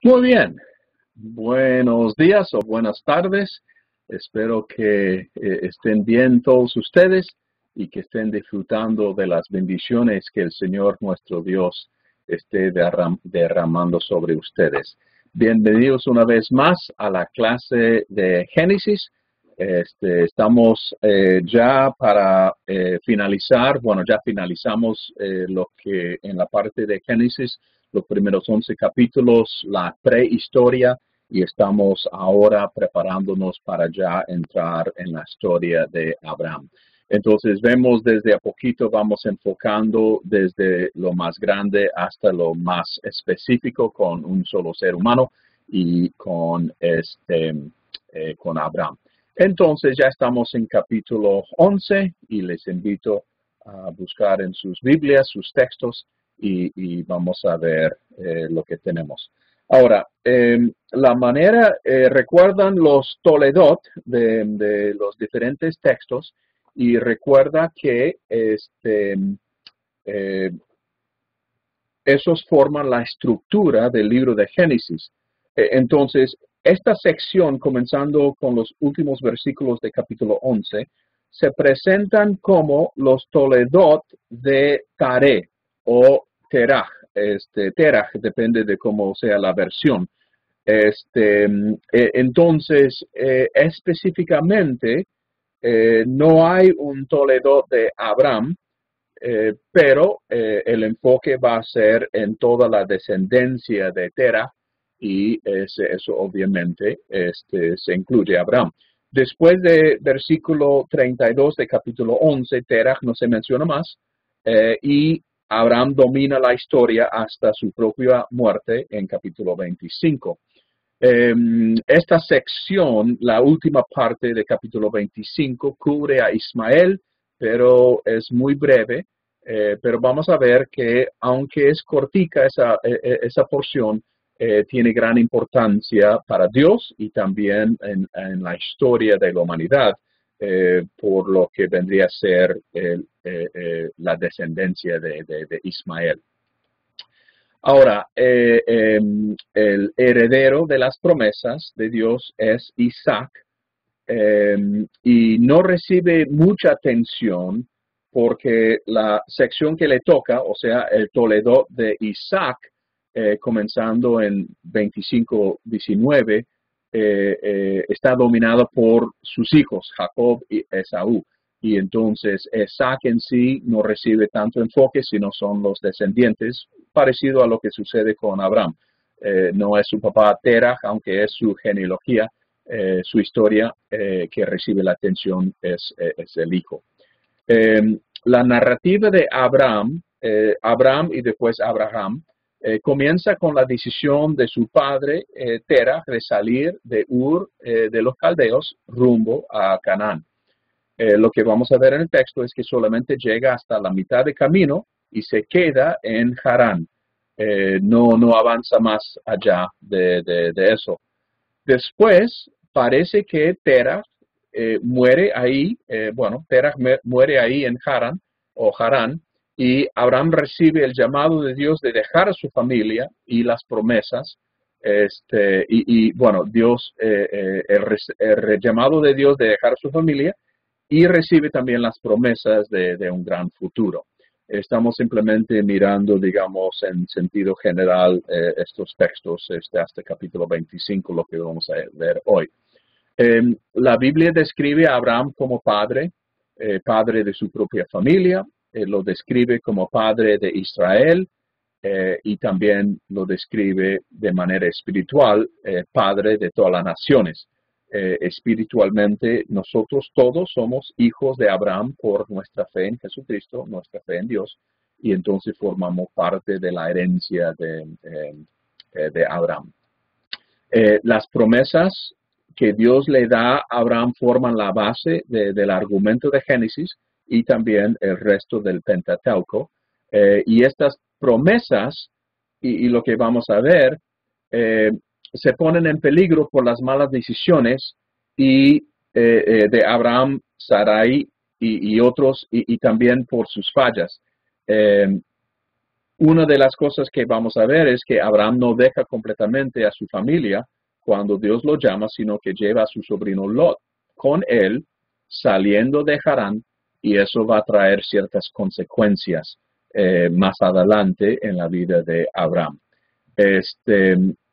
Muy bien, buenos días o buenas tardes. Espero que estén bien todos ustedes y que estén disfrutando de las bendiciones que el Señor nuestro Dios esté derramando sobre ustedes. Bienvenidos una vez más a la clase de Génesis. Estamos ya para finalizar, bueno, ya finalizamos lo que en la parte de Génesis los primeros 11 capítulos, la prehistoria, y estamos ahora preparándonos para ya entrar en la historia de Abraham. Entonces vemos desde a poquito, vamos enfocando desde lo más grande hasta lo más específico con un solo ser humano y con Abraham. Entonces ya estamos en capítulo 11 y les invito a buscar en sus Biblias, sus textos, y vamos a ver lo que tenemos. Ahora, la manera, recuerdan los Toledot de los diferentes textos y recuerda que eh, esos forman la estructura del libro de Génesis. Entonces, esta sección, comenzando con los últimos versículos de capítulo 11, se presentan como los Toledot de Tare o Terah. Terah depende de cómo sea la versión. Entonces, específicamente, no hay un Toledot de Abraham, pero el enfoque va a ser en toda la descendencia de Terah y eso obviamente se incluye a Abraham. Después de versículo 32 de capítulo 11, Terah no se menciona más y Abraham domina la historia hasta su propia muerte en capítulo 25. Esta sección, la última parte de capítulo 25, cubre a Ismael, pero es muy breve. Pero vamos a ver que aunque es cortica esa porción, tiene gran importancia para Dios y también en la historia de la humanidad, por lo que vendría a ser la descendencia de Ismael. Ahora, el heredero de las promesas de Dios es Isaac, y no recibe mucha atención porque la sección que le toca, o sea, el Toledo de Isaac, comenzando en 25-19, está dominado por sus hijos, Jacob y Esaú. Y entonces Isaac en sí no recibe tanto enfoque, sino son los descendientes, parecido a lo que sucede con Abraham. No es su papá Terah, aunque es su genealogía, su historia que recibe la atención es el hijo. La narrativa de Abraham y después Abraham, comienza con la decisión de su padre Terah de salir de Ur de los Caldeos rumbo a Canaán. Lo que vamos a ver en el texto es que solamente llega hasta la mitad de camino y se queda en Harán. No avanza más allá de eso. Después parece que Terah muere ahí, Terah muere ahí en Harán, y Abraham recibe el llamado de Dios de dejar a su familia y las promesas, Dios, el llamado de Dios de dejar a su familia y recibe también las promesas de un gran futuro. Estamos simplemente mirando, digamos, en sentido general estos textos hasta capítulo 25, lo que vamos a ver hoy. La Biblia describe a Abraham como padre, padre de su propia familia, lo describe como padre de Israel y también lo describe de manera espiritual, padre de todas las naciones. Espiritualmente, nosotros todos somos hijos de Abraham por nuestra fe en Jesucristo, nuestra fe en Dios, y entonces formamos parte de la herencia de Abraham. Las promesas que Dios le da a Abraham forman la base del argumento de Génesis y también el resto del Pentateuco. Y estas promesas, y lo que vamos a ver, se ponen en peligro por las malas decisiones de Abraham, Sarai y otros, y también por sus fallas. Una de las cosas que vamos a ver es que Abraham no deja completamente a su familia cuando Dios lo llama, sino que lleva a su sobrino Lot con él, saliendo de Harán, y eso va a traer ciertas consecuencias más adelante en la vida de Abraham.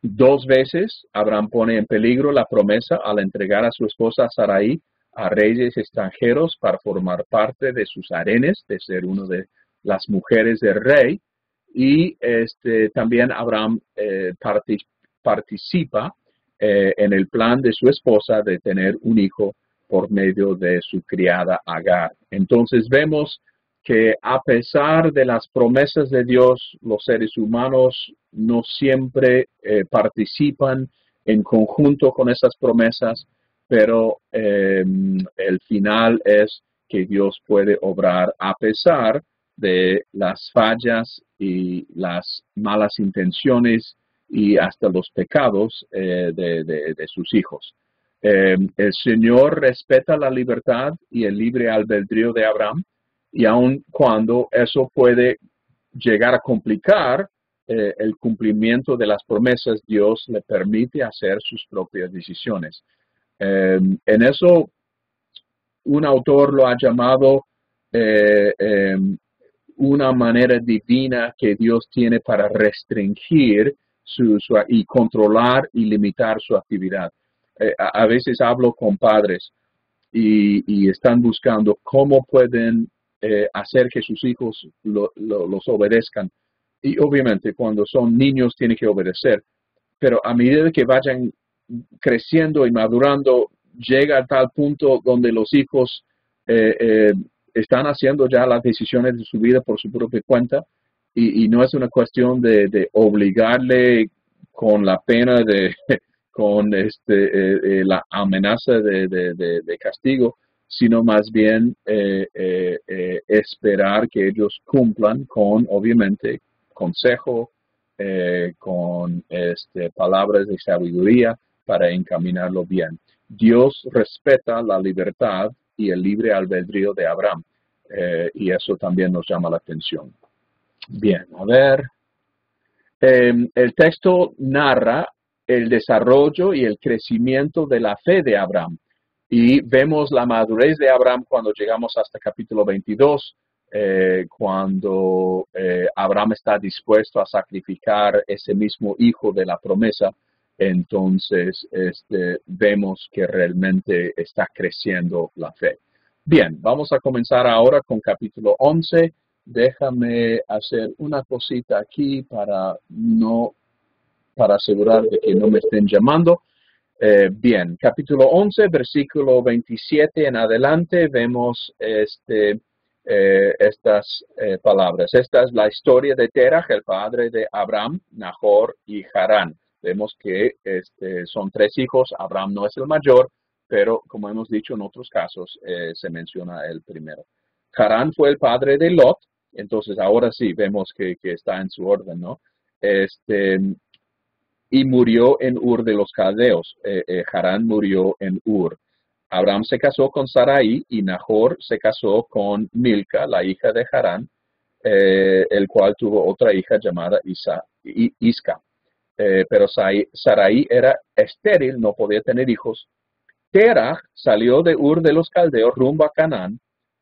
Dos veces Abraham pone en peligro la promesa al entregar a su esposa Sarai a reyes extranjeros para formar parte de sus harenes, de ser una de las mujeres del rey. Y también Abraham participa en el plan de su esposa de tener un hijo por medio de su criada Agar. Entonces vemos que a pesar de las promesas de Dios, los seres humanos no siempre participan en conjunto con esas promesas, pero el final es que Dios puede obrar a pesar de las fallas y las malas intenciones y hasta los pecados de sus hijos. El Señor respeta la libertad y el libre albedrío de Abraham, y aun cuando eso puede llegar a complicar el cumplimiento de las promesas, Dios le permite hacer sus propias decisiones. En eso, un autor lo ha llamado una manera divina que Dios tiene para restringir y controlar y limitar su actividad. A veces hablo con padres y están buscando cómo pueden hacer que sus hijos los obedezcan. Y obviamente cuando son niños tienen que obedecer, pero a medida que vayan creciendo y madurando, llega a tal punto donde los hijos están haciendo ya las decisiones de su vida por su propia cuenta, y no es una cuestión de obligarle con la pena con la amenaza de castigo, sino más bien esperar que ellos cumplan con, obviamente, consejo, con palabras de sabiduría para encaminarlo bien. Dios respeta la libertad y el libre albedrío de Abraham, y eso también nos llama la atención. Bien, a ver. El texto narra el desarrollo y el crecimiento de la fe de Abraham. Y vemos la madurez de Abraham cuando llegamos hasta capítulo 22, cuando Abraham está dispuesto a sacrificar ese mismo hijo de la promesa. Entonces vemos que realmente está creciendo la fe. Bien, vamos a comenzar ahora con capítulo 11. Déjame hacer una cosita aquí para asegurar de que no me estén llamando. Bien, capítulo 11, versículo 27 en adelante, vemos estas palabras. Esta es la historia de Terah, el padre de Abraham, Nahor y Harán. Vemos que son tres hijos. Abraham no es el mayor, pero como hemos dicho en otros casos, se menciona el primero. Harán fue el padre de Lot. Entonces ahora sí vemos que está en su orden, ¿no? Y murió en Ur de los Caldeos. Harán murió en Ur. Abraham se casó con Sarai y Nahor se casó con Milca, la hija de Harán, el cual tuvo otra hija llamada Isca. Pero Sarai era estéril, no podía tener hijos. Terah salió de Ur de los Caldeos rumbo a Canaán.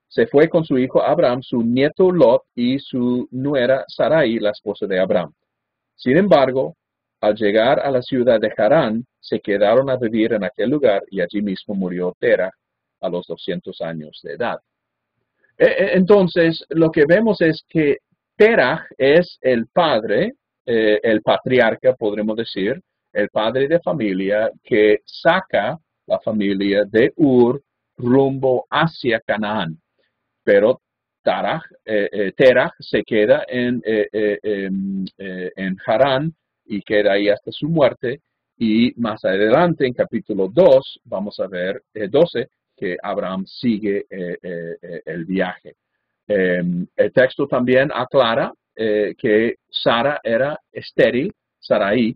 Se fue con su hijo Abraham, su nieto Lot y su nuera Sarai, la esposa de Abraham. Sin embargo, al llegar a la ciudad de Harán, se quedaron a vivir en aquel lugar y allí mismo murió Terah a los 200 años de edad. Entonces, lo que vemos es que Terah es el padre, el patriarca, podremos decir, el padre de familia que saca la familia de Ur rumbo hacia Canaán. Pero Terah se queda en Harán y queda ahí hasta su muerte. Y más adelante, en capítulo 2, vamos a ver 12, que Abraham sigue el viaje. El texto también aclara que Sara era estéril, Sarai,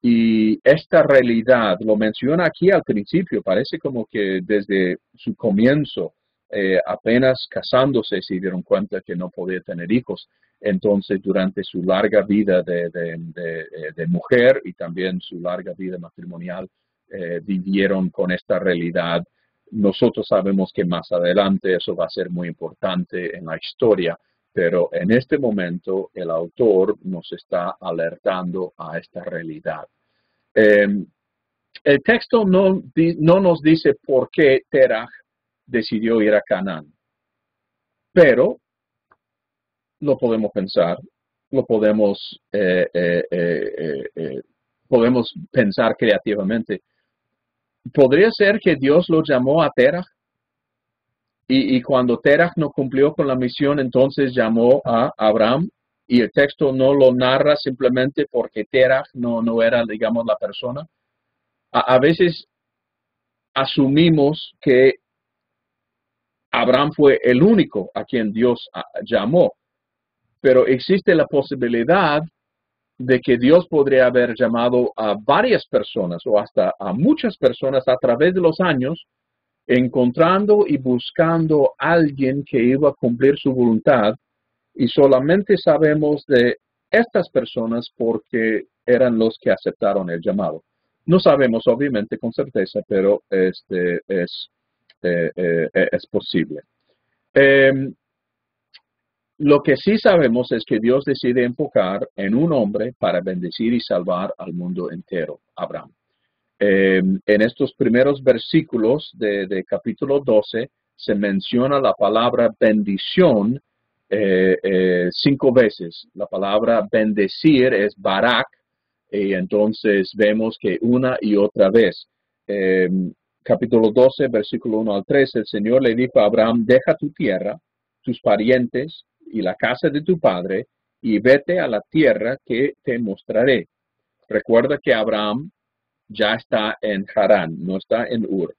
y esta realidad lo menciona aquí al principio. Parece como que desde su comienzo apenas casándose se dieron cuenta que no podía tener hijos. Entonces, durante su larga vida de mujer y también su larga vida matrimonial, vivieron con esta realidad. Nosotros sabemos que más adelante eso va a ser muy importante en la historia, pero en este momento el autor nos está alertando a esta realidad. El texto no nos dice por qué Terach decidió ir a Canaán, pero lo podemos pensar, lo podemos, podemos pensar creativamente. ¿Podría ser que Dios lo llamó a Terach? Y cuando Terach no cumplió con la misión, entonces llamó a Abraham, y el texto no lo narra simplemente porque Terach no era, digamos, la persona. A veces asumimos que Abraham fue el único a quien Dios llamó, pero existe la posibilidad de que Dios podría haber llamado a varias personas o hasta a muchas personas a través de los años, encontrando y buscando a alguien que iba a cumplir su voluntad, y solamente sabemos de estas personas porque eran los que aceptaron el llamado. No sabemos obviamente con certeza, pero es posible. Lo que sí sabemos es que Dios decide enfocar en un hombre para bendecir y salvar al mundo entero, Abraham. En estos primeros versículos de capítulo 12 se menciona la palabra bendición 5 veces. La palabra bendecir es barak, y entonces vemos que una y otra vez. Capítulo 12, versículo 1 al 3, el Señor le dijo a Abraham: deja tu tierra, tus parientes y la casa de tu padre, y vete a la tierra que te mostraré. Recuerda que Abraham ya está en Harán, no está en Ur.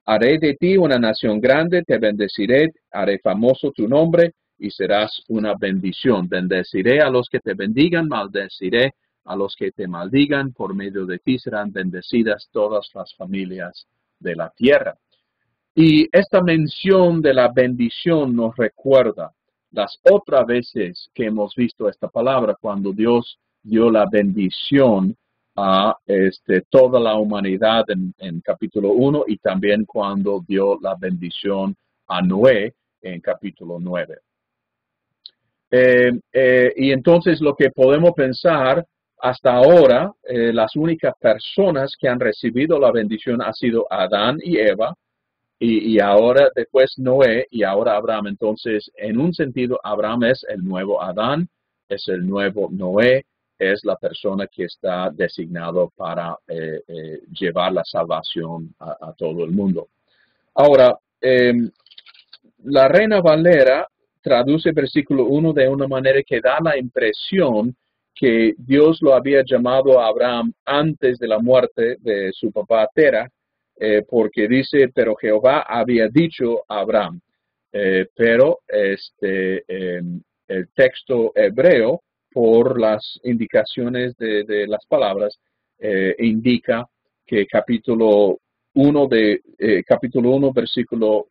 Haré de ti una nación grande, te bendeciré, haré famoso tu nombre y serás una bendición. Bendeciré a los que te bendigan, maldeciré a los que te maldigan. Por medio de ti serán bendecidas todas las familias de la tierra. Y esta mención de la bendición nos recuerda las otras veces que hemos visto esta palabra, cuando Dios dio la bendición a toda la humanidad en capítulo 1, y también cuando dio la bendición a Noé en capítulo 9. Y entonces lo que podemos pensar hasta ahora, las únicas personas que han recibido la bendición han sido Adán y Eva, y ahora después Noé y ahora Abraham. Entonces, en un sentido, Abraham es el nuevo Adán, es el nuevo Noé, es la persona que está designado para llevar la salvación a todo el mundo. Ahora, la Reina Valera traduce versículo 1 de una manera que da la impresión que Dios lo había llamado a Abraham antes de la muerte de su papá Terach, porque dice: pero Jehová había dicho a Abraham. Pero el texto hebreo, por las indicaciones de las palabras, indica que capítulo 12, versículo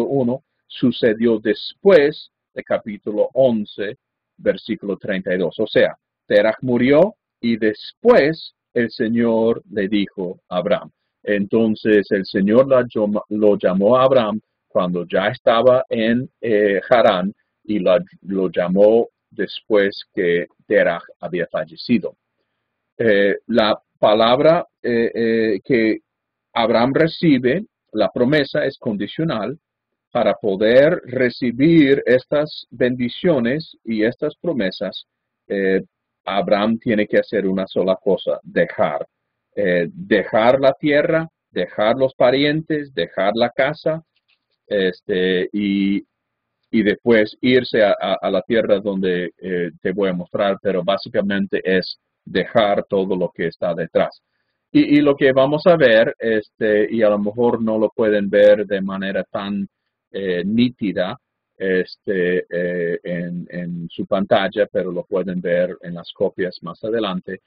1, sucedió después de capítulo 11, versículo 32. O sea, Terach murió y después el Señor le dijo a Abraham. Entonces el Señor lo llamó a Abraham cuando ya estaba en Harán, y lo llamó después que Terach había fallecido. La palabra que Abraham recibe, la promesa, es condicional. Para poder recibir estas bendiciones y estas promesas, Abraham tiene que hacer una sola cosa: dejar la tierra, dejar los parientes, dejar la casa, y después irse a la tierra donde te voy a mostrar, pero básicamente es dejar todo lo que está detrás. Y lo que vamos a ver, y a lo mejor no lo pueden ver de manera tan nítida en su pantalla, pero lo pueden ver en las copias más adelante.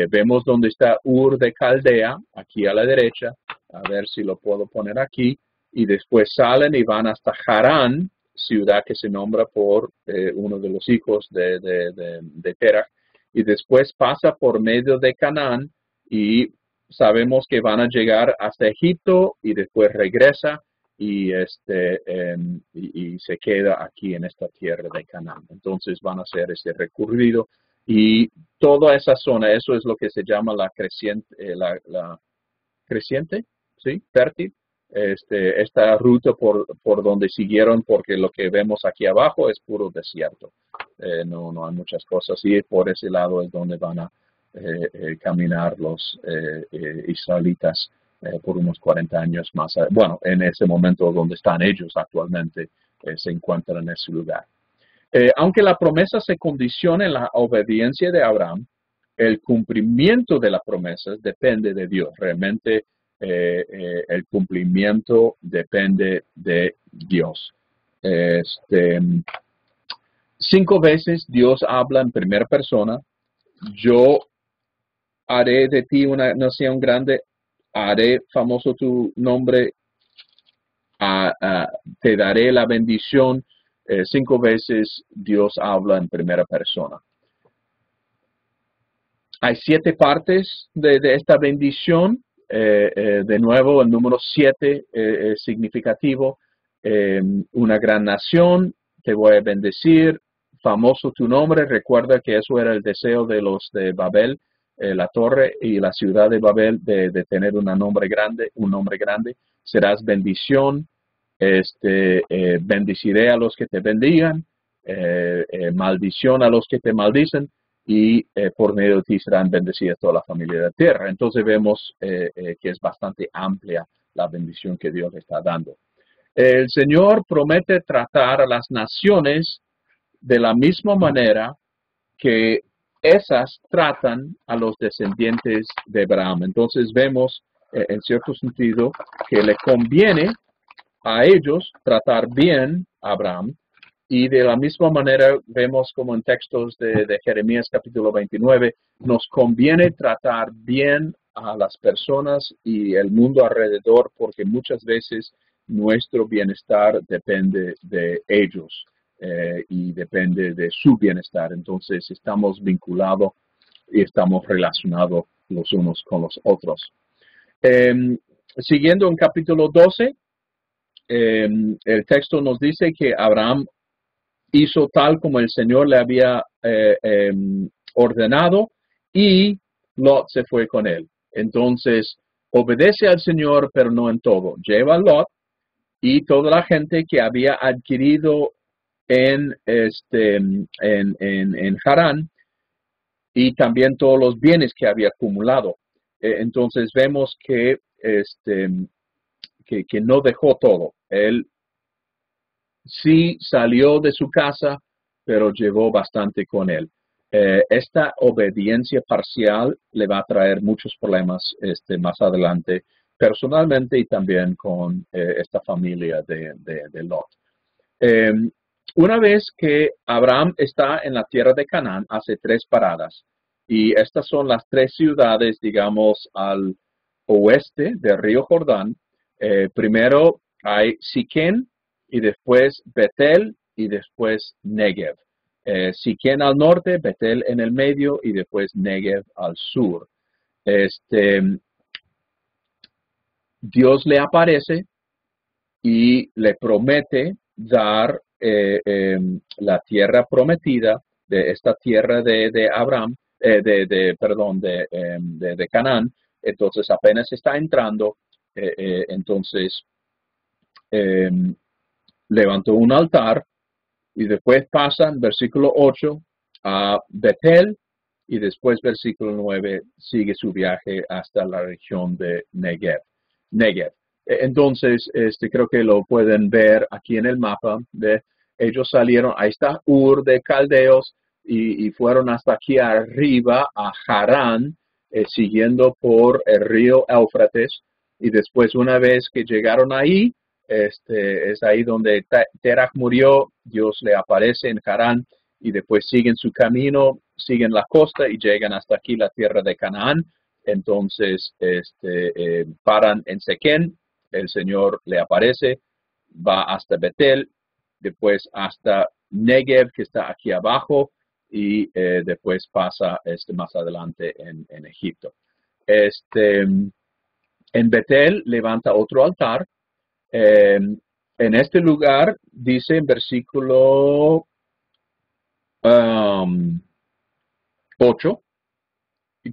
Vemos donde está Ur de Caldea, aquí a la derecha. A ver si lo puedo poner aquí. y después salen y van hasta Harán, ciudad que se nombra por uno de los hijos de Terach, y después pasa por medio de Canaán y sabemos que van a llegar hasta Egipto y después regresa y se queda aquí en esta tierra de Canaán. Entonces van a hacer ese recorrido y toda esa zona, eso es lo que se llama la creciente, la creciente, ¿sí? Fértil. Esta ruta por donde siguieron, porque lo que vemos aquí abajo es puro desierto. No hay muchas cosas y por ese lado es donde van a caminar los israelitas por unos 40 años más. Bueno, en ese momento donde están ellos actualmente, se encuentran en ese lugar. Aunque la promesa se condiciona en la obediencia de Abraham, el cumplimiento de las promesas depende de Dios. Realmente el cumplimiento depende de Dios. 5 veces Dios habla en primera persona. Yo haré de ti una nación grande, haré famoso tu nombre, te daré la bendición. 5 veces Dios habla en primera persona. Hay 7 partes de esta bendición. De nuevo, el número 7 es significativo. Una gran nación, te voy a bendecir. Famoso tu nombre. Recuerda que eso era el deseo de los de Babel, la torre y la ciudad de Babel, de tener un nombre grande. Serás bendición. Bendiciré a los que te bendigan. Maldición a los que te maldicen. Y por medio de ti serán bendecidas toda la familia de la tierra. Entonces vemos que es bastante amplia la bendición que Dios está dando. El Señor promete tratar a las naciones de la misma manera que esas tratan a los descendientes de Abraham. Entonces vemos, en cierto sentido, que le conviene a ellos tratar bien a Abraham. Y de la misma manera vemos como en textos de Jeremías capítulo 29, nos conviene tratar bien a las personas y el mundo alrededor porque muchas veces nuestro bienestar depende de ellos y depende de su bienestar. Entonces estamos vinculados y estamos relacionados los unos con los otros. Siguiendo en capítulo 12, el texto nos dice que Abraham hizo tal como el Señor le había ordenado y Lot se fue con él. Entonces, obedece al Señor, pero no en todo. Lleva a Lot y toda la gente que había adquirido en Harán y también todos los bienes que había acumulado. Entonces vemos que no dejó todo. Él sí salió de su casa, pero llevó bastante con él. Esta obediencia parcial le va a traer muchos problemas más adelante, personalmente y también con esta familia de Lot. Una vez que Abraham está en la tierra de Canaán, hace 3 paradas. Y estas son las 3 ciudades, digamos, al oeste del río Jordán. Primero hay Siquén, y después Betel, y después Negev. Siquén al norte, Betel en el medio, y después Negev al sur. Dios le aparece y le promete dar la tierra prometida de esta tierra de Abraham, de Canaán. Entonces apenas está entrando, entonces levantó un altar y después pasan, versículo 8, a Betel y después versículo 9 sigue su viaje hasta la región de Negev. Entonces, creo que lo pueden ver aquí en el mapa. Ellos salieron, ahí está Ur de Caldeos y fueron hasta aquí arriba a Harán, siguiendo por el río Éufrates. Y después, una vez que llegaron ahí, es ahí donde Terach murió. Dios le aparece en Harán y después siguen su camino, siguen la costa y llegan hasta aquí, la tierra de Canaán. Entonces paran en Siquén el Señor le aparece, va hasta Betel, después hasta Negev, que está aquí abajo, y después pasa más adelante en Egipto. En Betel levanta otro altar. En este lugar dice en versículo 8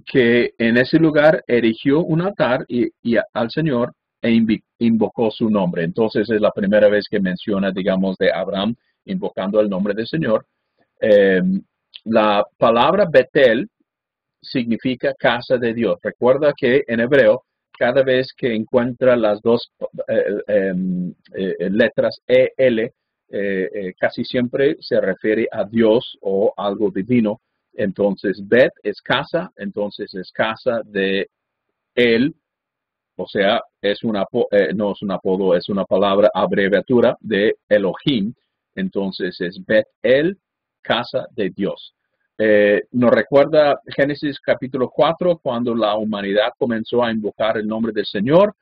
que en ese lugar erigió un altar y al Señor e invocó su nombre. Entonces es la primera vez que menciona, digamos, de Abraham invocando el nombre del Señor. La palabra Betel significa casa de Dios. Recuerda que en hebreo, cada vez que encuentra las dos letras EL, casi siempre se refiere a Dios o algo divino. Entonces, Bet es casa, entonces es casa de él, o sea, no es un apodo, es una palabra abreviatura de Elohim. Entonces es Bet-El, casa de Dios. Nos recuerda Génesis capítulo 4, cuando la humanidad comenzó a invocar el nombre del Señor.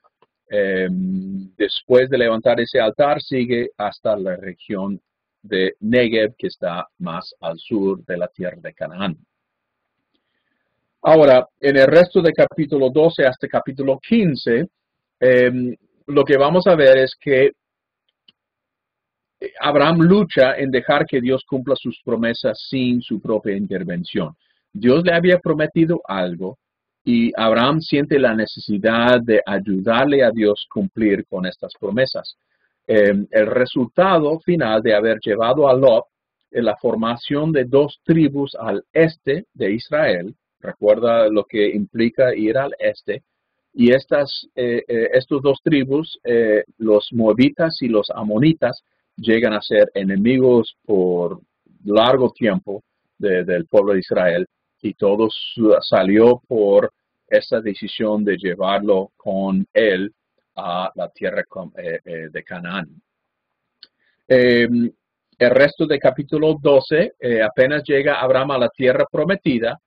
Después de levantar ese altar, sigue hasta la región de Negev, que está más al sur de la tierra de Canaán. Ahora, en el resto de capítulo 12 hasta capítulo 15, lo que vamos a ver es que Abraham lucha en dejar que Dios cumpla sus promesas sin su propia intervención. Dios le había prometido algo y Abraham siente la necesidad de ayudarle a Dios cumplir con estas promesas. El resultado final de haber llevado a Lot en la formación de dos tribus al este de Israel, recuerda lo que implica ir al este, y estos dos tribus, los moabitas y los amonitas, llegan a ser enemigos por largo tiempo del pueblo de Israel, y todo salió por esa decisión de llevarlo con él a la tierra de Canaán. El resto de capítulo 12, apenas llega Abraham a la tierra prometida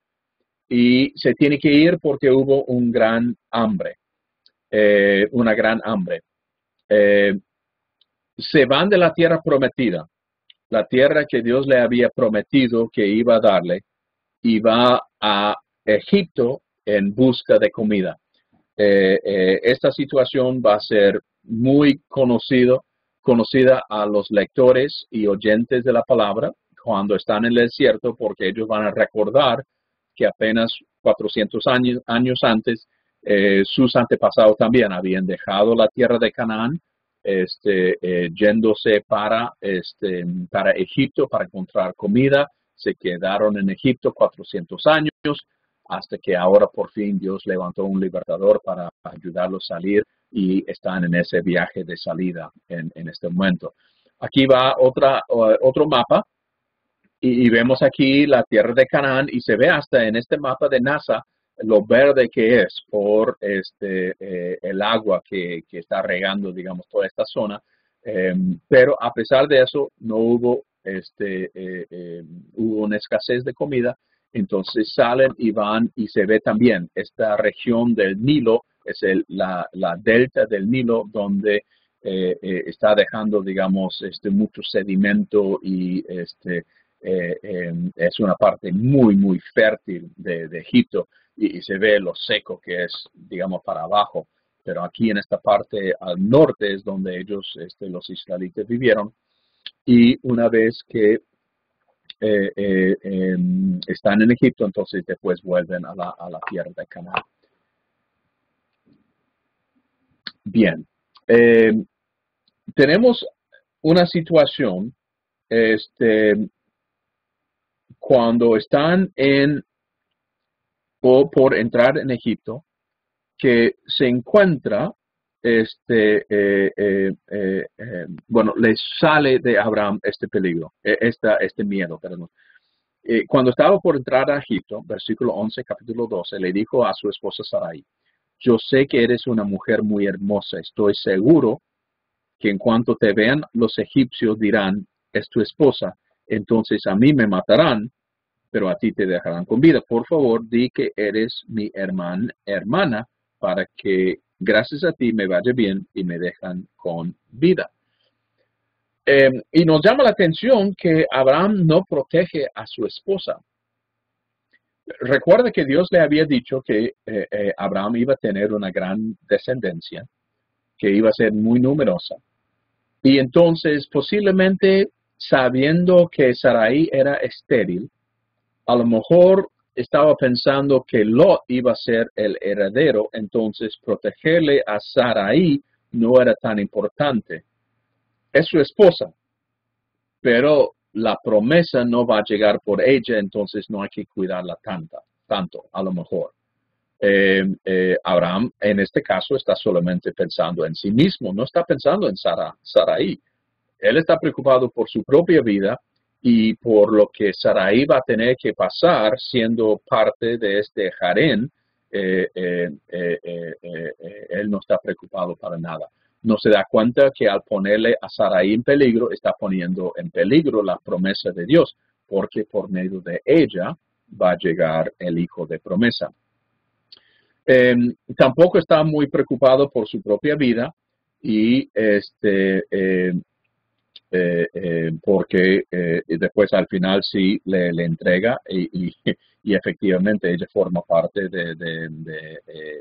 y se tiene que ir porque hubo un gran hambre, una gran hambre. Se van de la tierra prometida, la tierra que Dios le había prometido que iba a darle, y va a Egipto en busca de comida. Esta situación va a ser muy conocida a los lectores y oyentes de la palabra cuando están en el desierto, porque ellos van a recordar que apenas 400 años antes, sus antepasados también habían dejado la tierra de Canaán, yéndose para Egipto para encontrar comida. Se quedaron en Egipto 400 años, hasta que ahora por fin Dios levantó un libertador para ayudarlos a salir, y están en ese viaje de salida en este momento. Aquí va otro mapa, y vemos aquí la tierra de Canaán, y se ve hasta en este mapa de NASA lo verde que es por el agua que está regando, digamos, toda esta zona. Pero a pesar de eso, no hubo una escasez de comida. Entonces salen y van, y se ve también esta región del Nilo, es la delta del Nilo, donde está dejando, digamos, mucho sedimento, y es una parte muy, muy fértil de Egipto, y se ve lo seco que es, digamos, para abajo. Pero aquí en esta parte al norte es donde ellos, los israelitas, vivieron. Y una vez que están en Egipto, entonces después vuelven a la tierra de Canaán. Bien, tenemos una situación cuando están por entrar en Egipto, que se encuentra, bueno, les sale de Abraham este peligro, este miedo, perdón. Cuando estaba por entrar a Egipto, versículo 11, capítulo 12, le dijo a su esposa Sarai: yo sé que eres una mujer muy hermosa, estoy seguro que en cuanto te vean los egipcios dirán, es tu esposa, entonces a mí me matarán, pero a ti te dejarán con vida. Por favor, di que eres mi hermana, para que gracias a ti me vaya bien y me dejan con vida. Y nos llama la atención que Abraham no protege a su esposa. Recuerda que Dios le había dicho que Abraham iba a tener una gran descendencia, que iba a ser muy numerosa. Y entonces, posiblemente sabiendo que Sarai era estéril, a lo mejor estaba pensando que Lot iba a ser el heredero, entonces protegerle a Sarai no era tan importante. Es su esposa, pero la promesa no va a llegar por ella, entonces no hay que cuidarla tanto, a lo mejor. Abraham, en este caso, está solamente pensando en sí mismo, no está pensando en Sarai. Él está preocupado por su propia vida y por lo que Sarai va a tener que pasar siendo parte de este harén. Él no está preocupado para nada. No se da cuenta que al ponerle a Sarai en peligro, está poniendo en peligro la promesa de Dios, porque por medio de ella va a llegar el hijo de promesa. Tampoco está muy preocupado por su propia vida y porque después al final sí le entrega y efectivamente ella forma parte de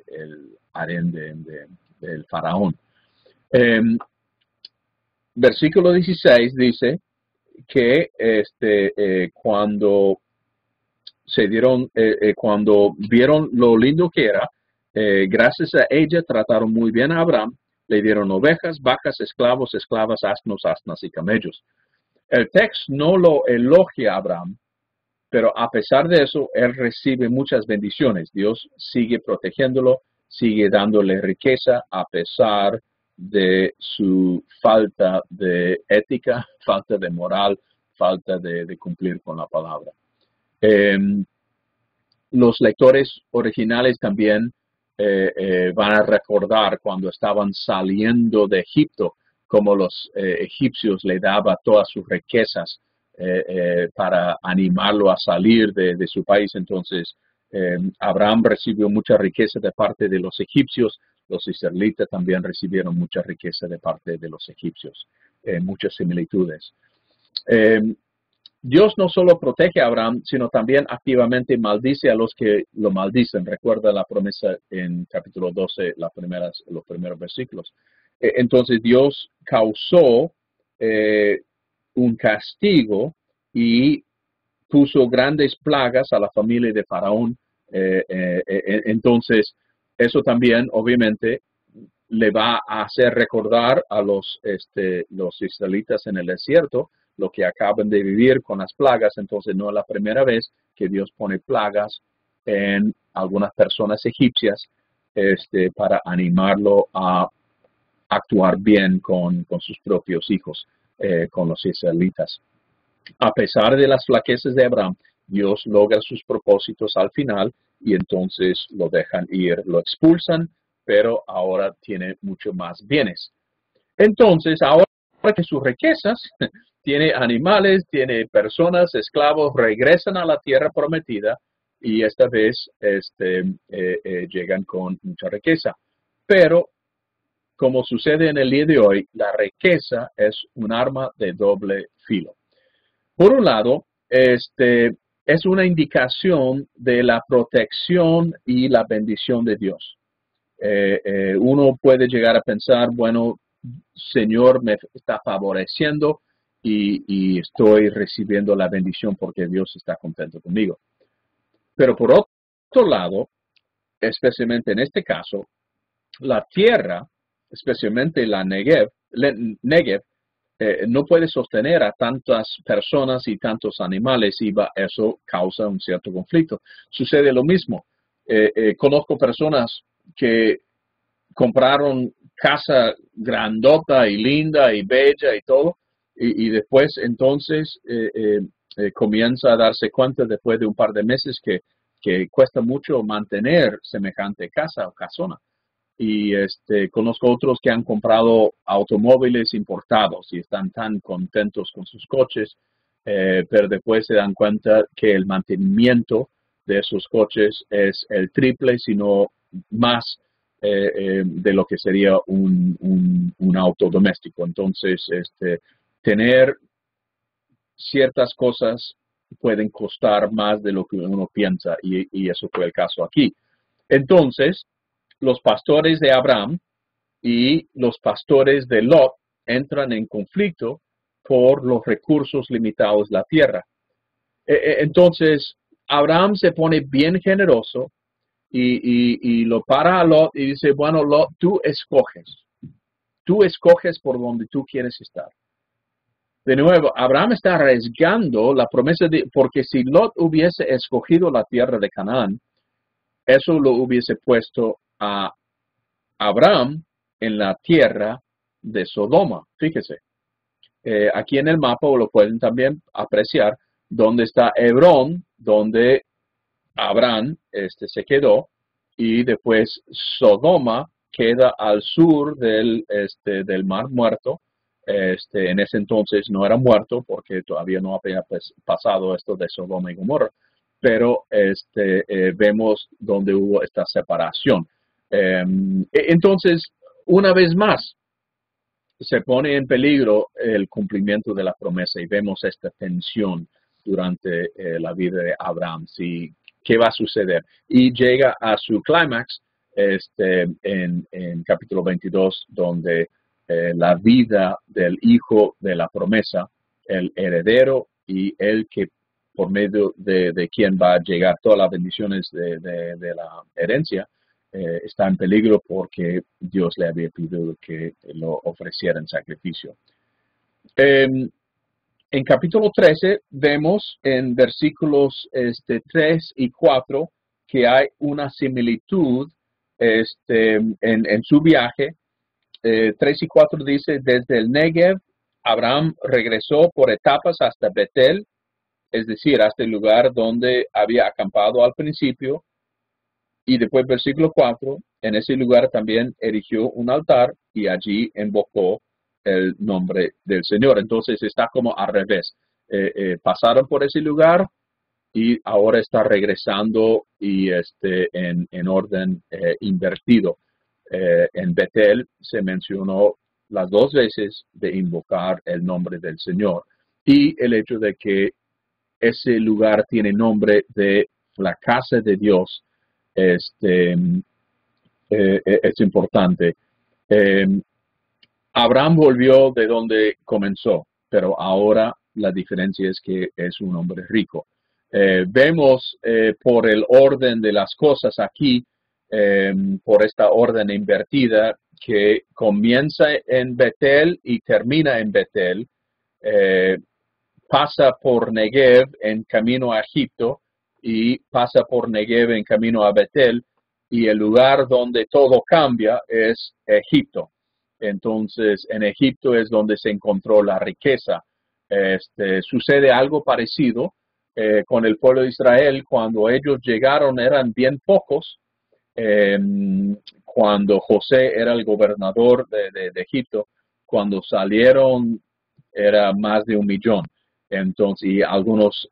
el harén del faraón. Versículo 16 dice que cuando cuando vieron lo lindo que era, gracias a ella trataron muy bien a Abraham, le dieron ovejas, vacas, esclavos, esclavas, asnas y camellos. El texto no lo elogia a Abraham, pero a pesar de eso, él recibe muchas bendiciones. Dios sigue protegiéndolo, sigue dándole riqueza a pesar de su falta de ética, falta de moral, falta de cumplir con la palabra. Los lectores originales también van a recordar cuando estaban saliendo de Egipto, como los egipcios le daban todas sus riquezas para animarlo a salir de su país. Entonces, Abraham recibió mucha riqueza de parte de los egipcios, los israelitas también recibieron mucha riqueza de parte de los egipcios, muchas similitudes. Dios no solo protege a Abraham, sino también activamente maldice a los que lo maldicen. Recuerda la promesa en capítulo 12, los primeros versículos. Entonces Dios causó un castigo y puso grandes plagas a la familia de Faraón. Entonces, eso también, obviamente, le va a hacer recordar a los israelitas en el desierto lo que acaban de vivir con las plagas. Entonces no es la primera vez que Dios pone plagas en algunas personas egipcias para animarlo a actuar bien con sus propios hijos, con los israelitas. A pesar de las flaquezas de Abraham, Dios logra sus propósitos al final y entonces lo dejan ir, lo expulsan, pero ahora tiene mucho más bienes. Entonces, ahora que sus riquezas, tiene animales, tiene personas, esclavos, regresan a la tierra prometida y esta vez llegan con mucha riqueza. Pero, como sucede en el día de hoy, la riqueza es un arma de doble filo. Por un lado, es una indicación de la protección y la bendición de Dios. Uno puede llegar a pensar, bueno, Señor me está favoreciendo y estoy recibiendo la bendición porque Dios está contento conmigo. Pero por otro lado, especialmente en este caso, la tierra, especialmente la Negev, no puede sostener a tantas personas y tantos animales y eso causa un cierto conflicto. Sucede lo mismo. Conozco personas que compraron casa grandota y linda y bella y todo, y después entonces comienza a darse cuenta después de un par de meses que cuesta mucho mantener semejante casa o casona. Y conozco otros que han comprado automóviles importados y están tan contentos con sus coches, pero después se dan cuenta que el mantenimiento de esos coches es el triple, sino más de lo que sería un auto doméstico. Entonces, tener ciertas cosas pueden costar más de lo que uno piensa y eso fue el caso aquí. Entonces, los pastores de Abraham y los pastores de Lot entran en conflicto por los recursos limitados de la tierra. Entonces, Abraham se pone bien generoso y lo para a Lot y dice, bueno, Lot, tú escoges por donde tú quieres estar. De nuevo, Abraham está arriesgando la promesa porque si Lot hubiese escogido la tierra de Canaán, eso lo hubiese puesto a Abraham en la tierra de Sodoma. Fíjese, aquí en el mapa lo pueden también apreciar, donde está Hebrón, donde Abraham se quedó, y después Sodoma queda al sur del Mar Muerto. En ese entonces no era muerto porque todavía no había pasado esto de Sodoma y Gomorra, pero vemos donde hubo esta separación. Entonces, una vez más, se pone en peligro el cumplimiento de la promesa y vemos esta tensión durante la vida de Abraham. Sí, ¿qué va a suceder? Y llega a su clímax en capítulo 22, donde la vida del hijo de la promesa, el heredero y el que por medio de quien va a llegar todas las bendiciones de la herencia, está en peligro porque Dios le había pedido que lo ofreciera en sacrificio. En capítulo 13 vemos en versículos 3 y 4 que hay una similitud en su viaje. 3 y 4 dice, desde el Negev, Abraham regresó por etapas hasta Betel, es decir, hasta el lugar donde había acampado al principio. Y después, versículo 4, en ese lugar también erigió un altar y allí invocó el nombre del Señor. Entonces está como al revés. Pasaron por ese lugar y ahora está regresando y en orden invertido. En Betel se mencionó las dos veces de invocar el nombre del Señor y el hecho de que ese lugar tiene nombre de la casa de Dios. Es importante. Abraham volvió de donde comenzó, pero ahora la diferencia es que es un hombre rico. Vemos por el orden de las cosas aquí, por esta orden invertida, que comienza en Betel y termina en Betel, pasa por Negev en camino a Egipto, y pasa por Negev en camino a Betel, y el lugar donde todo cambia es Egipto. Entonces, en Egipto es donde se encontró la riqueza. Sucede algo parecido con el pueblo de Israel. Cuando ellos llegaron eran bien pocos. Cuando José era el gobernador de Egipto, cuando salieron era más de 1 millón. Entonces, y algunos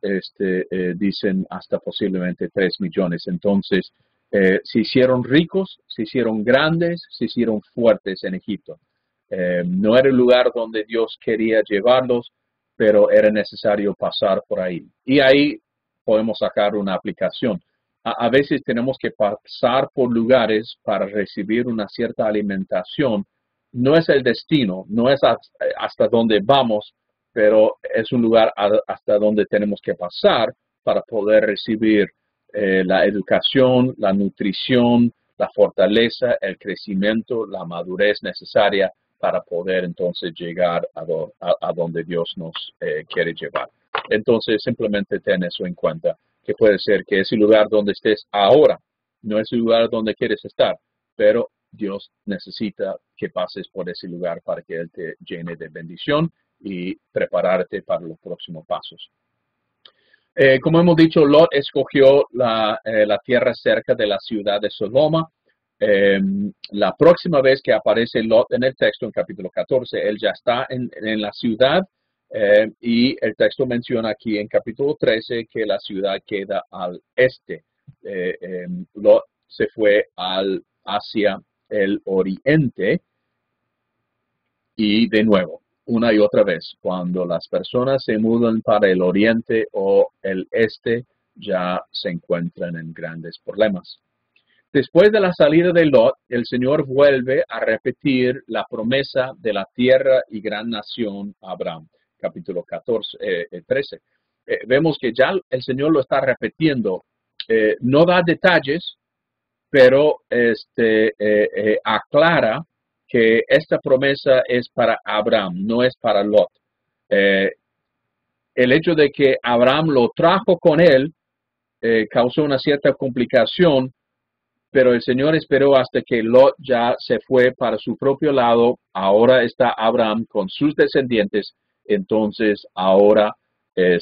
dicen hasta posiblemente 3 millones. Entonces, se hicieron ricos, se hicieron grandes, se hicieron fuertes en Egipto. No era el lugar donde Dios quería llevarlos, pero era necesario pasar por ahí. Y ahí podemos sacar una aplicación. A veces tenemos que pasar por lugares para recibir una cierta alimentación. No es el destino, no es hasta donde vamos, pero es un lugar hasta donde tenemos que pasar para poder recibir la educación, la nutrición, la fortaleza, el crecimiento, la madurez necesaria para poder entonces llegar a donde Dios nos quiere llevar. Entonces, simplemente ten eso en cuenta, que puede ser que ese lugar donde estés ahora no es el lugar donde quieres estar, pero Dios necesita que pases por ese lugar para que Él te llene de bendición y prepararte para los próximos pasos. Como hemos dicho, Lot escogió la tierra cerca de la ciudad de Sodoma. La próxima vez que aparece Lot en el texto, en capítulo 14, él ya está en la ciudad, y el texto menciona aquí en capítulo 13 que la ciudad queda al este. Lot se fue hacia el oriente. Y de nuevo, una y otra vez, cuando las personas se mudan para el oriente o el este, ya se encuentran en grandes problemas. Después de la salida de Lot, el Señor vuelve a repetir la promesa de la tierra y gran nación a Abraham, capítulo 13. Vemos que ya el Señor lo está repitiendo. No da detalles, pero aclara que esta promesa es para Abraham, no es para Lot. El hecho de que Abraham lo trajo con él causó una cierta complicación, pero el Señor esperó hasta que Lot ya se fue para su propio lado. Ahora está Abraham con sus descendientes. Entonces ahora el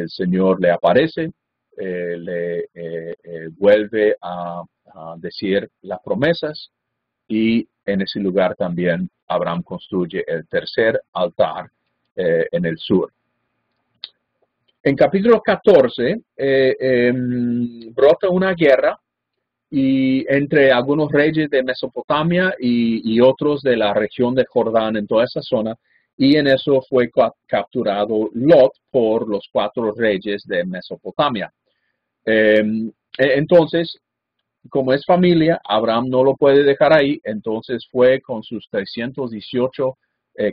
Señor le aparece, le vuelve a decir las promesas, y en ese lugar también Abraham construye el tercer altar en el sur. En capítulo 14 brota una guerra entre algunos reyes de Mesopotamia y otros de la región de Jordán, en toda esa zona, y en eso fue capturado Lot por los 4 reyes de Mesopotamia. Entonces, como es familia, Abraham no lo puede dejar ahí, entonces fue con sus 318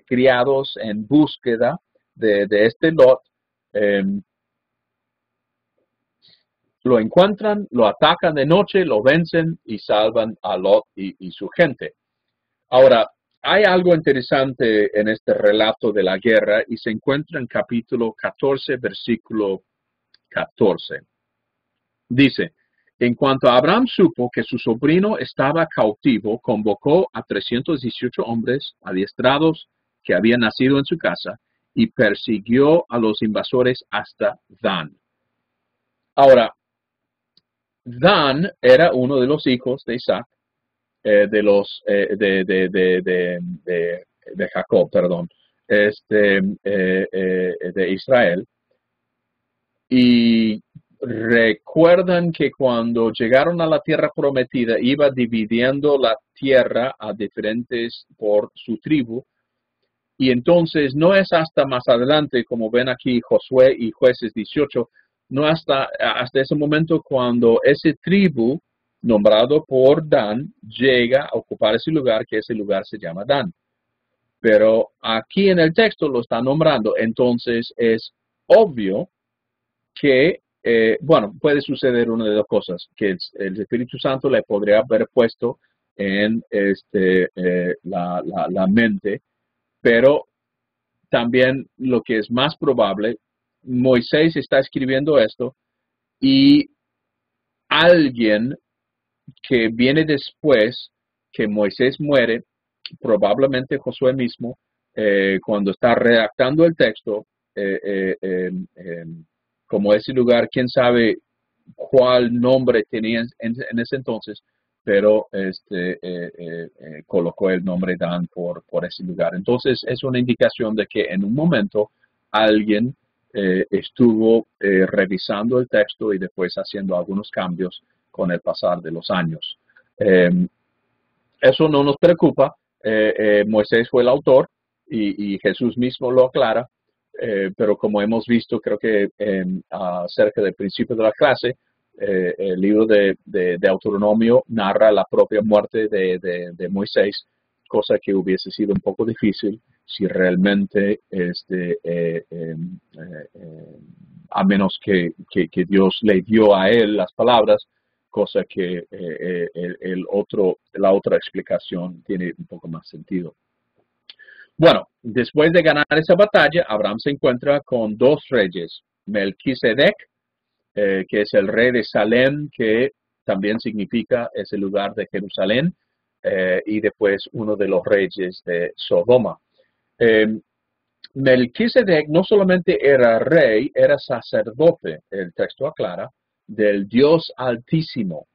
criados en búsqueda de este Lot. Lo encuentran, lo atacan de noche, lo vencen y salvan a Lot y su gente. Ahora, hay algo interesante en este relato de la guerra y se encuentra en capítulo 14, versículo 14. Dice: en cuanto Abraham supo que su sobrino estaba cautivo, convocó a 318 hombres adiestrados que habían nacido en su casa y persiguió a los invasores hasta Dan. Ahora, Dan era uno de los hijos de Isaac, de Jacob, perdón, de Israel. Y recuerdan que cuando llegaron a la tierra prometida, iba dividiendo la tierra a diferentes por su tribu. Y entonces no es hasta más adelante, como ven aquí Josué y Jueces 18, no hasta ese momento cuando ese tribu, nombrado por Dan, llega a ocupar ese lugar, que ese lugar se llama Dan. Pero aquí en el texto lo está nombrando, entonces es obvio que, puede suceder una de dos cosas, que el Espíritu Santo le podría haber puesto en la mente, pero también lo que es más probable, Moisés está escribiendo esto y alguien que viene después que Moisés muere, probablemente Josué mismo, cuando está redactando el texto, como ese lugar, quién sabe cuál nombre tenía en ese entonces, pero colocó el nombre Dan por ese lugar. Entonces es una indicación de que en un momento alguien estuvo revisando el texto y después haciendo algunos cambios con el pasar de los años. Eso no nos preocupa. Moisés fue el autor y Jesús mismo lo aclara. Pero como hemos visto, creo que cerca del principio de la clase, el libro de Deuteronomio narra la propia muerte de Moisés, cosa que hubiese sido un poco difícil si realmente, a menos que Dios le dio a él las palabras, cosa que la otra explicación tiene un poco más sentido. Bueno, después de ganar esa batalla, Abraham se encuentra con 2 reyes, Melquisedec, que es el rey de Salem, que también significa ese lugar de Jerusalén, y después uno de los reyes de Sodoma. Melquisedec no solamente era rey, era sacerdote, el texto aclara, del Dios Altísimo.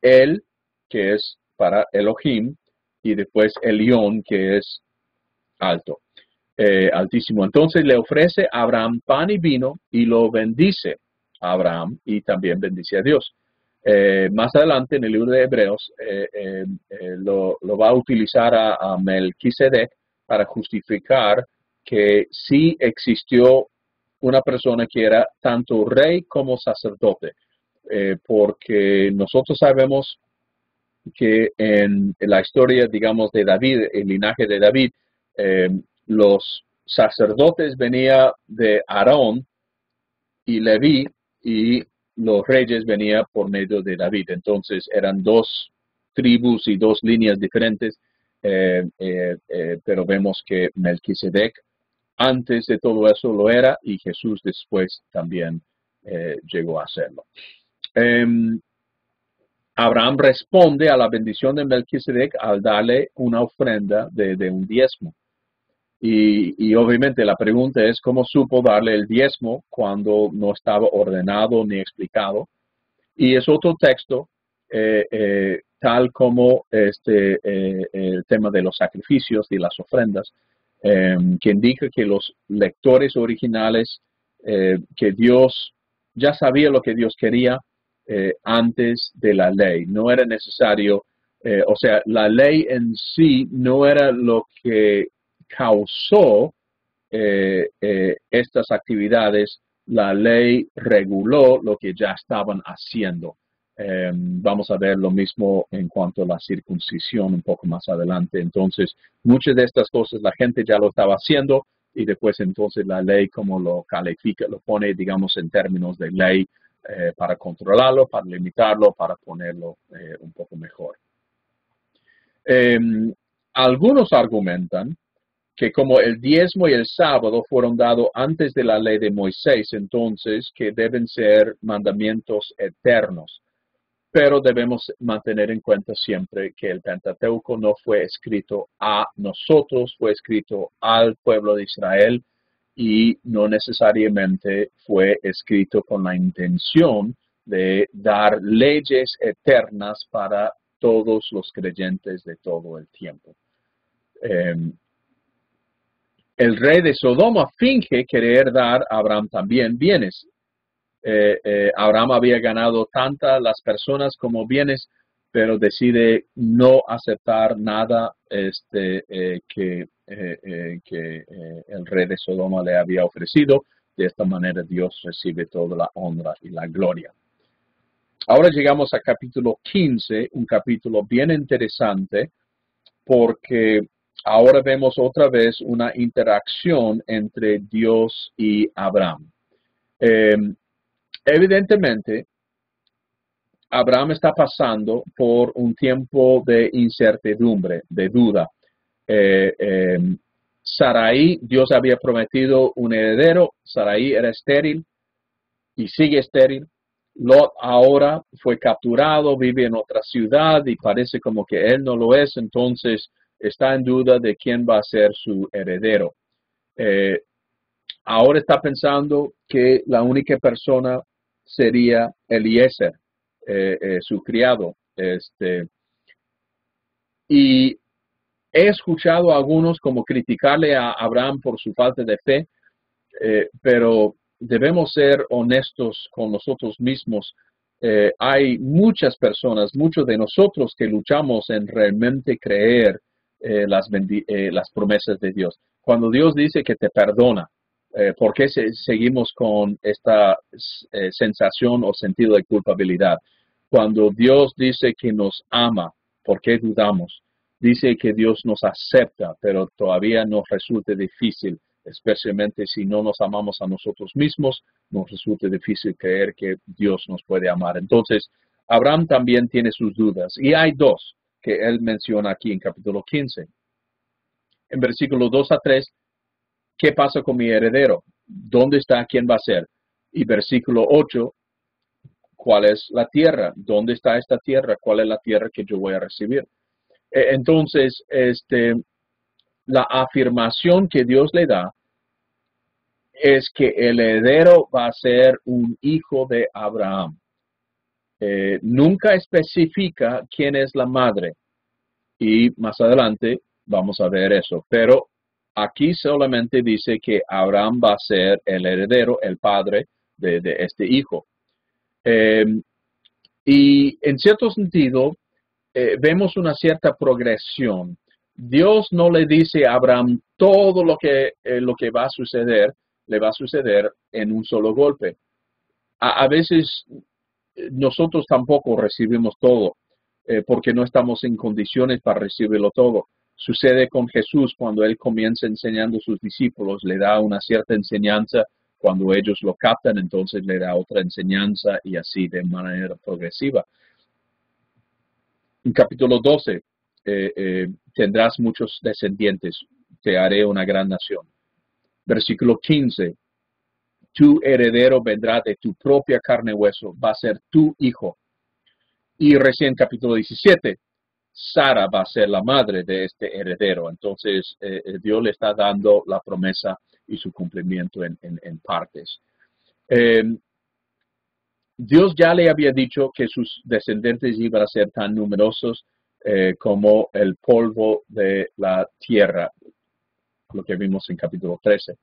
Él, que es para Elohim, y después Elión, que es alto, altísimo. Entonces le ofrece a Abraham pan y vino y lo bendice a Abraham y también bendice a Dios. Más adelante en el libro de Hebreos lo va a utilizar a Melquisedec para justificar que sí existió una persona que era tanto rey como sacerdote, porque nosotros sabemos que en la historia, digamos, de David, el linaje de David, los sacerdotes venían de Aarón y Leví, y los reyes venían por medio de David. Entonces eran dos tribus y dos líneas diferentes, pero vemos que Melquisedec antes de todo eso lo era, y Jesús después también llegó a serlo. Abraham responde a la bendición de Melquisedec al darle una ofrenda de un diezmo. Y obviamente la pregunta es cómo supo darle el diezmo cuando no estaba ordenado ni explicado. Y es otro texto, tal como el tema de los sacrificios y las ofrendas, que indica que los lectores originales, que Dios ya sabía lo que Dios quería antes de la ley. No era necesario, o sea, la ley en sí no era lo que causó estas actividades. La ley reguló lo que ya estaban haciendo. Vamos a ver lo mismo en cuanto a la circuncisión un poco más adelante. Entonces, muchas de estas cosas la gente ya lo estaba haciendo, y después entonces la ley como lo califica, lo pone, digamos, en términos de ley para controlarlo, para limitarlo, para ponerlo un poco mejor. Algunos argumentan que como el diezmo y el sábado fueron dados antes de la ley de Moisés, entonces que deben ser mandamientos eternos. Pero debemos mantener en cuenta siempre que el Pentateuco no fue escrito a nosotros, fue escrito al pueblo de Israel, y no necesariamente fue escrito con la intención de dar leyes eternas para todos los creyentes de todo el tiempo. El rey de Sodoma finge querer dar a Abraham también bienes. Abraham había ganado tantas las personas como bienes, pero decide no aceptar nada que el rey de Sodoma le había ofrecido. De esta manera Dios recibe toda la honra y la gloria. Ahora llegamos a capítulo 15, un capítulo bien interesante, porque ahora vemos otra vez una interacción entre Dios y Abraham. Evidentemente, Abraham está pasando por un tiempo de incertidumbre, de duda. Sarai, Dios había prometido un heredero. Sarai era estéril y sigue estéril. Lot ahora fue capturado, vive en otra ciudad y parece como que él no lo es, entonces está en duda de quién va a ser su heredero. Ahora está pensando que la única persona sería Eliezer, su criado. Y he escuchado a algunos como criticarle a Abraham por su falta de fe, pero debemos ser honestos con nosotros mismos. Hay muchas personas, muchos de nosotros que luchamos en realmente creer las promesas de Dios. Cuando Dios dice que te perdona, ¿por qué seguimos con esta sensación o sentido de culpabilidad? Cuando Dios dice que nos ama, ¿por qué dudamos? Dice que Dios nos acepta, pero todavía nos resulta difícil, especialmente si no nos amamos a nosotros mismos, nos resulta difícil creer que Dios nos puede amar. Entonces, Abraham también tiene sus dudas, y hay dos que él menciona aquí en capítulo 15. En versículos 2 a 3, ¿qué pasa con mi heredero? ¿Dónde está? ¿Quién va a ser? Y versículo 8, ¿cuál es la tierra? ¿Dónde está esta tierra? ¿Cuál es la tierra que yo voy a recibir? Entonces, la afirmación que Dios le da es que el heredero va a ser un hijo de Abraham. Nunca especifica quién es la madre, y más adelante vamos a ver eso, pero aquí solamente dice que Abraham va a ser el heredero, el padre de este hijo. Y en cierto sentido, vemos una cierta progresión. Dios no le dice a Abraham todo lo que va a suceder, le va a suceder en un solo golpe. A veces nosotros tampoco recibimos todo, porque no estamos en condiciones para recibirlo todo. Sucede con Jesús cuando Él comienza enseñando a sus discípulos, le da una cierta enseñanza, cuando ellos lo captan, entonces le da otra enseñanza y así de manera progresiva. En capítulo 12, tendrás muchos descendientes, te haré una gran nación. Versículo 15, tu heredero vendrá de tu propia carne y hueso, va a ser tu hijo. Y recién capítulo 17, Sara va a ser la madre de este heredero. Entonces, Dios le está dando la promesa y su cumplimiento en partes. Dios ya le había dicho que sus descendientes iban a ser tan numerosos como el polvo de la tierra, lo que vimos en capítulo 13.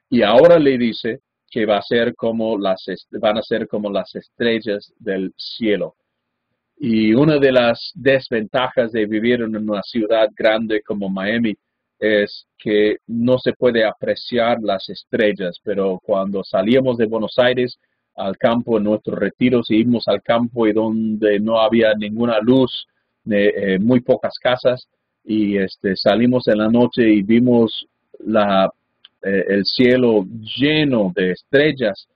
Y ahora le dice que van a ser como las estrellas del cielo. Y una de las desventajas de vivir en una ciudad grande como Miami es que no se puede apreciar las estrellas, pero cuando salíamos de Buenos Aires al campo en nuestros retiros, íbamos al campo y donde no había ninguna luz, muy pocas casas, y salimos en la noche y vimos el cielo lleno de estrellas.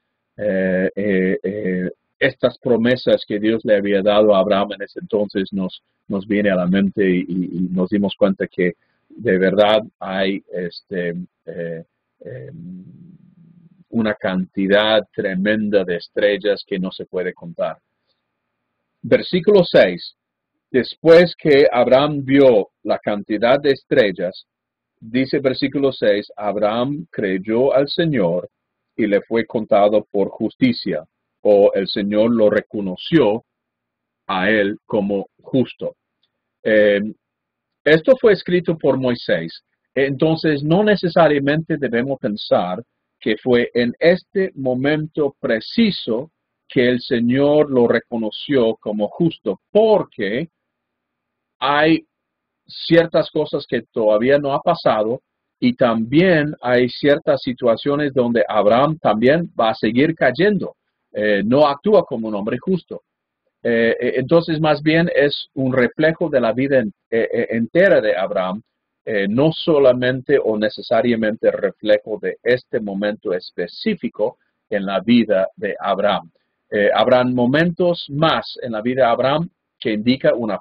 Estas promesas que Dios le había dado a Abraham en ese entonces nos viene a la mente y nos dimos cuenta que de verdad hay una cantidad tremenda de estrellas que no se puede contar. Versículo 6. Después que Abraham vio la cantidad de estrellas, dice versículo 6, Abraham creyó al Señor y le fue contado por justicia, o el Señor lo reconoció a él como justo. Esto fue escrito por Moisés, entonces no necesariamente debemos pensar que fue en este momento preciso que el Señor lo reconoció como justo, porque hay ciertas cosas que todavía no ha pasado y también hay ciertas situaciones donde Abraham también va a seguir cayendo. No actúa como un hombre justo. Entonces, más bien es un reflejo de la vida entera de Abraham, no solamente o necesariamente reflejo de este momento específico en la vida de Abraham. Habrán momentos más en la vida de Abraham que indica una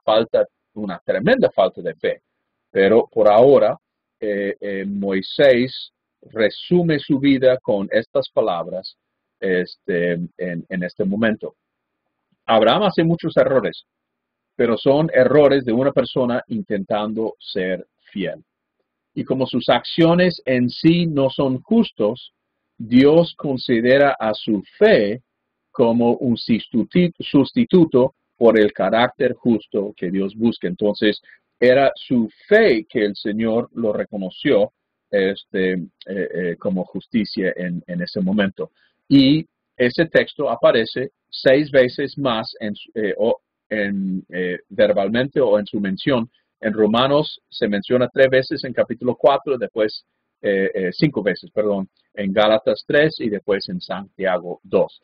tremenda falta de fe, pero por ahora Moisés resume su vida con estas palabras en este momento. Abraham hace muchos errores, pero son errores de una persona intentando ser fiel. Y como sus acciones en sí no son justos, Dios considera a su fe como un sustituto por el carácter justo que Dios busca. Entonces, era su fe que el Señor lo reconoció como justicia en ese momento. Y ese texto aparece 6 veces más verbalmente o en su mención. En Romanos se menciona 3 veces en capítulo 4, después 5 veces, perdón, en Gálatas 3 y después en Santiago 2,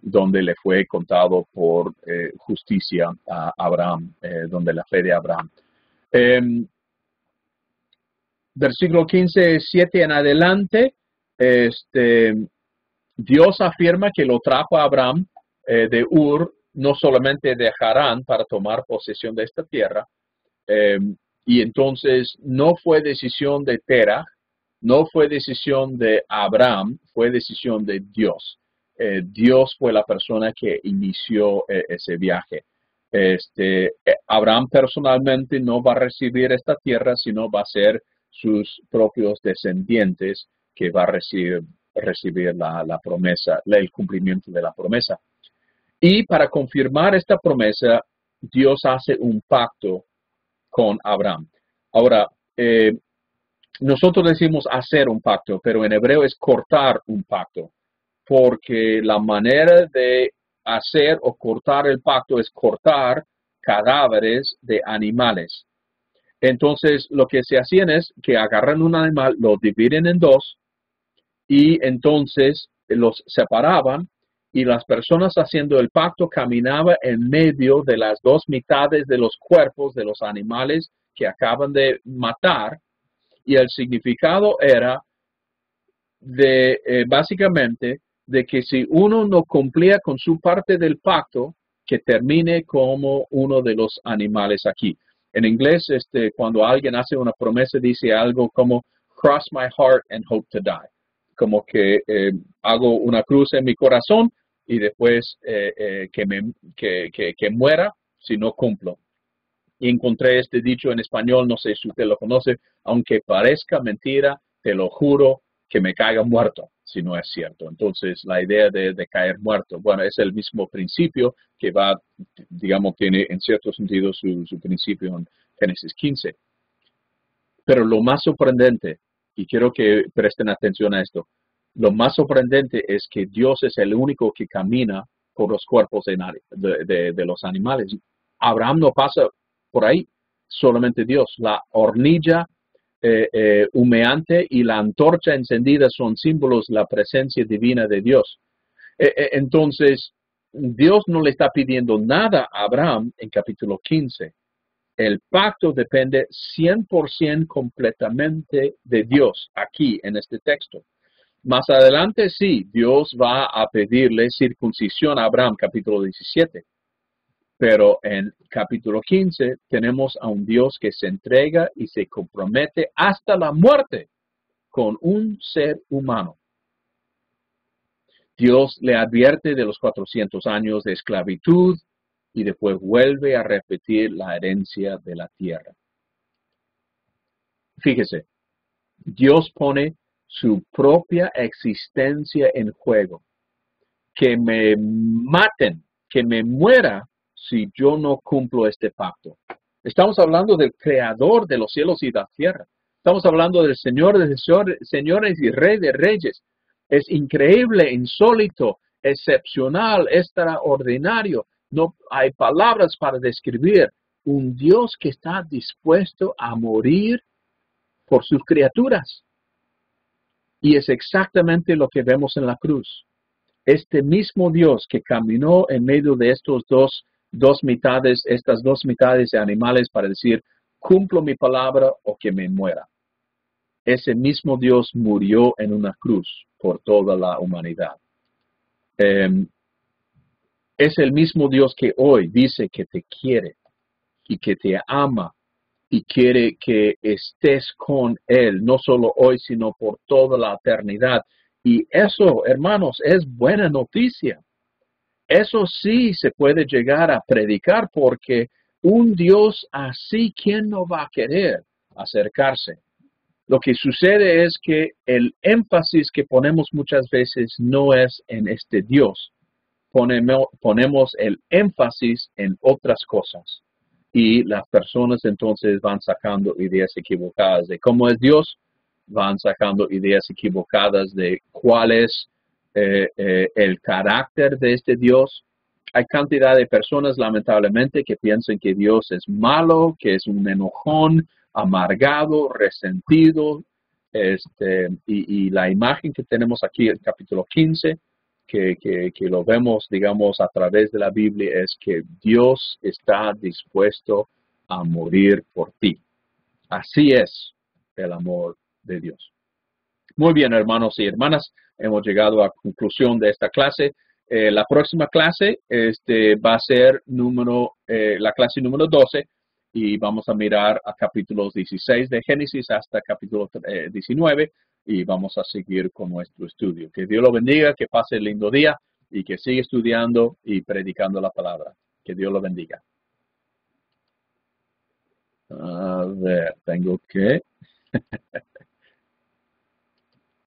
donde le fue contado por justicia a Abraham, donde la fe de Abraham. Versículo 15, 7 en adelante, Dios afirma que lo trajo a Abraham de Ur, no solamente de Harán para tomar posesión de esta tierra, y entonces no fue decisión de Terah, no fue decisión de Abraham, fue decisión de Dios. Dios fue la persona que inició ese viaje. Abraham personalmente no va a recibir esta tierra, sino va a ser sus propios descendientes que va a recibir la promesa, el cumplimiento de la promesa. Y para confirmar esta promesa, Dios hace un pacto con Abraham. Ahora, nosotros decimos hacer un pacto, pero en hebreo es cortar un pacto, porque la manera de hacer o cortar el pacto es cortar cadáveres de animales. Entonces, lo que se hacían es que agarran un animal, lo dividen en dos y entonces los separaban y las personas haciendo el pacto caminaban en medio de las dos mitades de los cuerpos de los animales que acaban de matar y el significado era de básicamente de que si uno no cumplía con su parte del pacto, que termine como uno de los animales aquí. En inglés, cuando alguien hace una promesa, dice algo como cross my heart and hope to die. Como que hago una cruz en mi corazón y después que muera si no cumplo. Y encontré este dicho en español, no sé si usted lo conoce, aunque parezca mentira, te lo juro que me caiga muerto, si no es cierto. Entonces, la idea de caer muerto, bueno, es el mismo principio que va, digamos, tiene en cierto sentido su principio en Génesis 15. Pero lo más sorprendente, y quiero que presten atención a esto, lo más sorprendente es que Dios es el único que camina por los cuerpos de los animales. Abraham no pasa por ahí, solamente Dios. La hornilla humeante y la antorcha encendida son símbolos de la presencia divina de Dios. Entonces, Dios no le está pidiendo nada a Abraham en capítulo 15. El pacto depende 100% completamente de Dios aquí en este texto. Más adelante sí, Dios va a pedirle circuncisión a Abraham, capítulo 17. Pero en capítulo 15 tenemos a un Dios que se entrega y se compromete hasta la muerte con un ser humano. Dios le advierte de los 400 años de esclavitud y después vuelve a repetir la herencia de la tierra. Fíjese, Dios pone su propia existencia en juego. Que me maten, que me muera si yo no cumplo este pacto. Estamos hablando del creador de los cielos y la tierra. Estamos hablando del Señor de señores y Rey de reyes. Es increíble, insólito, excepcional, extraordinario. No hay palabras para describir un Dios que está dispuesto a morir por sus criaturas. Y es exactamente lo que vemos en la cruz. Este mismo Dios que caminó en medio de estas dos mitades de animales para decir, cumplo mi palabra o que me muera. Ese mismo Dios murió en una cruz por toda la humanidad. Es el mismo Dios que hoy dice que te quiere y que te ama y quiere que estés con Él, no solo hoy, sino por toda la eternidad. Y eso, hermanos, es buena noticia. Eso sí se puede llegar a predicar porque un Dios así, ¿quién no va a querer acercarse? Lo que sucede es que el énfasis que ponemos muchas veces no es en este Dios. Ponemos el énfasis en otras cosas. Y las personas entonces van sacando ideas equivocadas de cómo es Dios, van sacando ideas equivocadas de cuál es el carácter de este Dios. Hay cantidad de personas, lamentablemente, que piensan que Dios es malo, que es un enojón, amargado, resentido. Y la imagen que tenemos aquí en el capítulo 15, que lo vemos, digamos, a través de la Biblia, es que Dios está dispuesto a morir por ti. Así es el amor de Dios. Muy bien, hermanos y hermanas, hemos llegado a la conclusión de esta clase. La próxima clase va a ser la clase número 12 y vamos a mirar a capítulos 16 de Génesis hasta capítulo 19 y vamos a seguir con nuestro estudio. Que Dios lo bendiga, que pase el lindo día y que siga estudiando y predicando la palabra. Que Dios lo bendiga. A ver, tengo que...